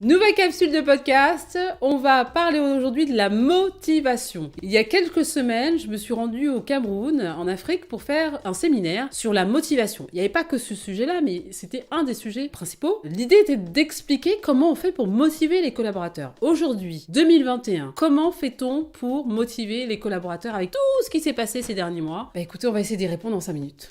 Nouvelle capsule de podcast, on va parler aujourd'hui de la motivation. Il y a quelques semaines, je me suis rendue au Cameroun, en Afrique, pour faire un séminaire sur la motivation. Il n'y avait pas que ce sujet-là, mais c'était un des sujets principaux. L'idée était d'expliquer comment on fait pour motiver les collaborateurs. Aujourd'hui, 2021, comment fait-on pour motiver les collaborateurs avec tout ce qui s'est passé ces derniers mois? Écoutez, on va essayer d'y répondre en 5 minutes.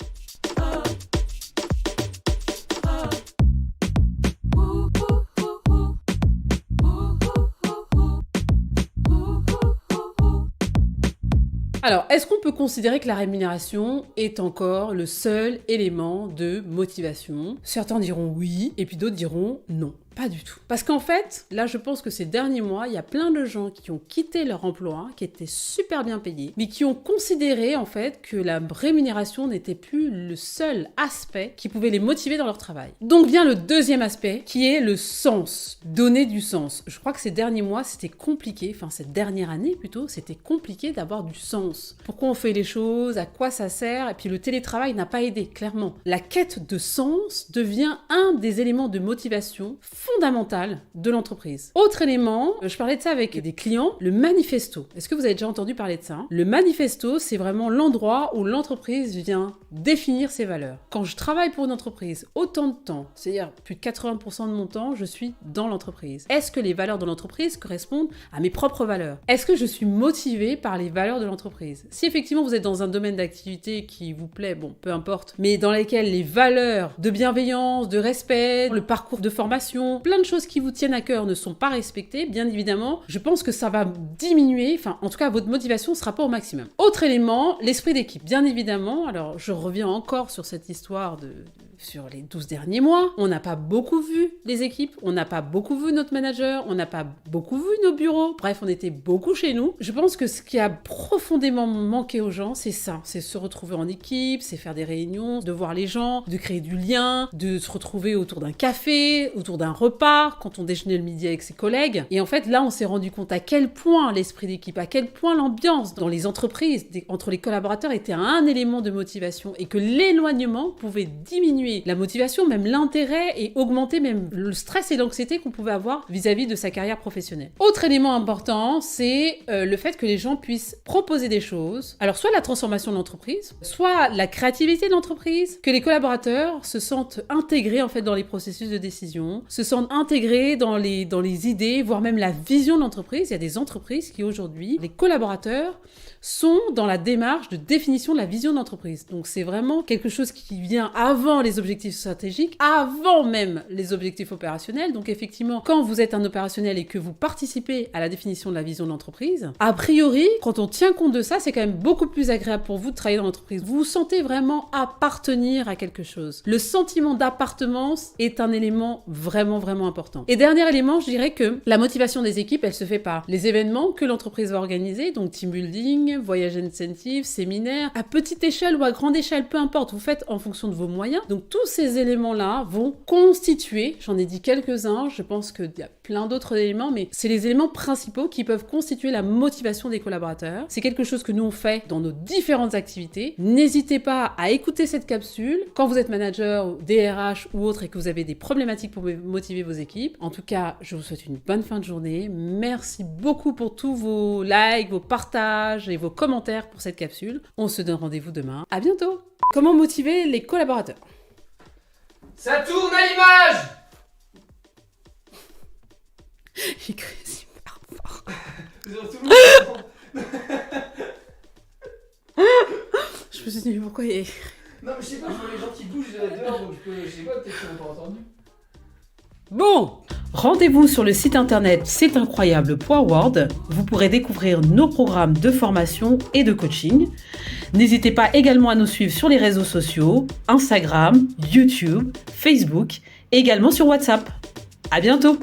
Alors, est-ce qu'on peut considérer que la rémunération est encore le seul élément de motivation? Certains diront oui, et puis d'autres diront non. Pas du tout. Parce qu'en fait, là, je pense que ces derniers mois, il y a plein de gens qui ont quitté leur emploi, qui étaient super bien payés, mais qui ont considéré, en fait, que la rémunération n'était plus le seul aspect qui pouvait les motiver dans leur travail. Donc vient le deuxième aspect, qui est le sens. Donner du sens. Je crois que ces derniers mois, c'était compliqué, enfin, cette dernière année plutôt, c'était compliqué d'avoir du sens. Pourquoi on fait les choses? À quoi ça sert? Et puis le télétravail n'a pas aidé, clairement. La quête de sens devient un des éléments de motivation fondamentale de l'entreprise. Autre élément, je parlais de ça avec des clients, le manifesto. Est-ce que vous avez déjà entendu parler de ça? Le manifesto, c'est vraiment l'endroit où l'entreprise vient définir ses valeurs. Quand je travaille pour une entreprise autant de temps, c'est-à-dire plus de 80% de mon temps, je suis dans l'entreprise. Est-ce que les valeurs de l'entreprise correspondent à mes propres valeurs? Est-ce que je suis motivé par les valeurs de l'entreprise? Si effectivement vous êtes dans un domaine d'activité qui vous plaît, bon, peu importe, mais dans lesquels les valeurs de bienveillance, de respect, le parcours de formation, plein de choses qui vous tiennent à cœur ne sont pas respectées, bien évidemment, je pense que ça va diminuer, enfin, en tout cas, votre motivation ne sera pas au maximum. Autre élément, l'esprit d'équipe. Bien évidemment, alors je reviens encore sur cette histoire sur les 12 derniers mois, on n'a pas beaucoup vu les équipes, on n'a pas beaucoup vu notre manager, on n'a pas beaucoup vu nos bureaux, bref, on était beaucoup chez nous. Je pense que ce qui a profondément manqué aux gens, c'est ça, c'est se retrouver en équipe, c'est faire des réunions, de voir les gens, de créer du lien, de se retrouver autour d'un café, autour d'un repas, quand on déjeunait le midi avec ses collègues. Et en fait, là, on s'est rendu compte à quel point l'esprit d'équipe, à quel point l'ambiance dans les entreprises, entre les collaborateurs, était un élément de motivation et que l'éloignement pouvait diminuer la motivation, même l'intérêt et augmenter même le stress et l'anxiété qu'on pouvait avoir vis-à-vis de sa carrière professionnelle. Autre élément important, c'est le fait que les gens puissent proposer des choses. Alors, soit la transformation de l'entreprise, soit la créativité de l'entreprise, que les collaborateurs se sentent intégrés en fait dans les processus de décision, se sentent intégrés dans les idées, voire même la vision de l'entreprise. Il y a des entreprises qui aujourd'hui, les collaborateurs sont dans la démarche de définition de la vision de l'entreprise. Donc c'est vraiment quelque chose qui vient avant les objectifs stratégiques, avant même les objectifs opérationnels. Donc effectivement, quand vous êtes un opérationnel et que vous participez à la définition de la vision de l'entreprise, a priori, quand on tient compte de ça, c'est quand même beaucoup plus agréable pour vous de travailler dans l'entreprise. Vous vous sentez vraiment appartenir à quelque chose. Le sentiment d'appartenance est un élément vraiment, vraiment important. Et dernier élément, je dirais que la motivation des équipes, elle se fait par les événements que l'entreprise va organiser, donc team building, voyage incentive, séminaire, à petite échelle ou à grande échelle, peu importe, vous faites en fonction de vos moyens. Donc tous ces éléments-là vont constituer, j'en ai dit quelques-uns, je pense qu'il y a plein d'autres éléments, mais c'est les éléments principaux qui peuvent constituer la motivation des collaborateurs. C'est quelque chose que nous on fait dans nos différentes activités. N'hésitez pas à écouter cette capsule quand vous êtes manager, DRH ou autre et que vous avez des problématiques pour motiver vos équipes. En tout cas, je vous souhaite une bonne fin de journée. Merci beaucoup pour tous vos likes, vos partages et vos commentaires pour cette capsule. On se donne rendez-vous demain. À bientôt. Comment motiver les collaborateurs? Ça tourne à l'image. J'ai cru super fort. Je me suis dit, pourquoi il y a... Non, mais je sais pas, je vois les gens qui bougent dehors, donc je sais pas, peut-être qu'ils n'ont pas entendu. Bon, rendez-vous sur le site internet c'estincroyable.world. Vous pourrez découvrir nos programmes de formation et de coaching. N'hésitez pas également à nous suivre sur les réseaux sociaux, Instagram, YouTube, Facebook et également sur WhatsApp. À bientôt!